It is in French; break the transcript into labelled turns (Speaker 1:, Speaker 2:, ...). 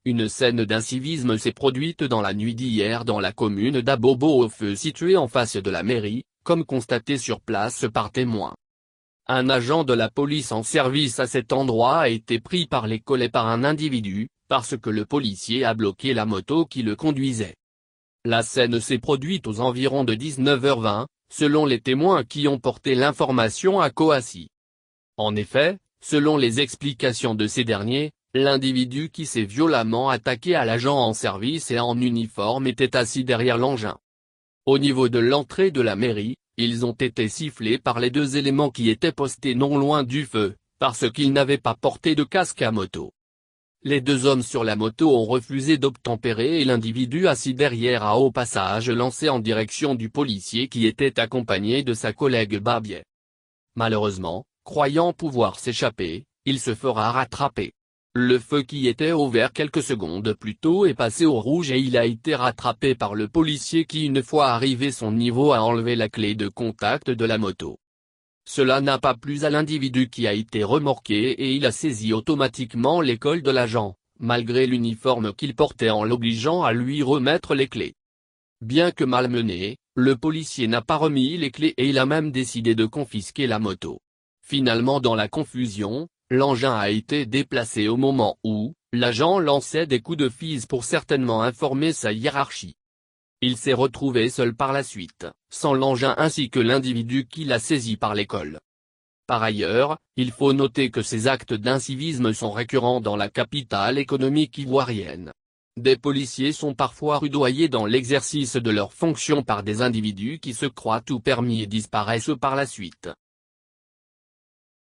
Speaker 1: Une scène d'incivisme s'est produite dans la nuit d'hier dans la commune d'Abobo-au-Feu située en face de la mairie, comme constaté sur place par témoins. Un agent de la police en service à cet endroit a été pris par les collets par un individu, parce que le policier a bloqué la moto qui le conduisait. La scène s'est produite aux environs de 19h20, selon les témoins qui ont porté l'information à Coassi. En effet, selon les explications de ces derniers, l'individu qui s'est violemment attaqué à l'agent en service et en uniforme était assis derrière l'engin. Au niveau de l'entrée de la mairie, ils ont été sifflés par les deux éléments qui étaient postés non loin du feu, parce qu'ils n'avaient pas porté de casque à moto. Les deux hommes sur la moto ont refusé d'obtempérer et l'individu assis derrière a au passage lancé en direction du policier qui était accompagné de sa collègue Barbier. Malheureusement, croyant pouvoir s'échapper, il se fera rattraper. Le feu qui était au vert quelques secondes plus tôt est passé au rouge et il a été rattrapé par le policier qui une fois arrivé son niveau a enlevé la clé de contact de la moto. Cela n'a pas plu à l'individu qui a été remorqué et il a saisi automatiquement les cols de l'agent, malgré l'uniforme qu'il portait en l'obligeant à lui remettre les clés. Bien que malmené, le policier n'a pas remis les clés et il a même décidé de confisquer la moto. Finalement dans la confusion, l'engin a été déplacé au moment où, l'agent lançait des coups de fise pour certainement informer sa hiérarchie. Il s'est retrouvé seul par la suite, sans l'engin ainsi que l'individu qui l'a saisi par les cols. Par ailleurs, il faut noter que ces actes d'incivisme sont récurrents dans la capitale économique ivoirienne. Des policiers sont parfois rudoyés dans l'exercice de leurs fonctions par des individus qui se croient tout permis et disparaissent par la suite.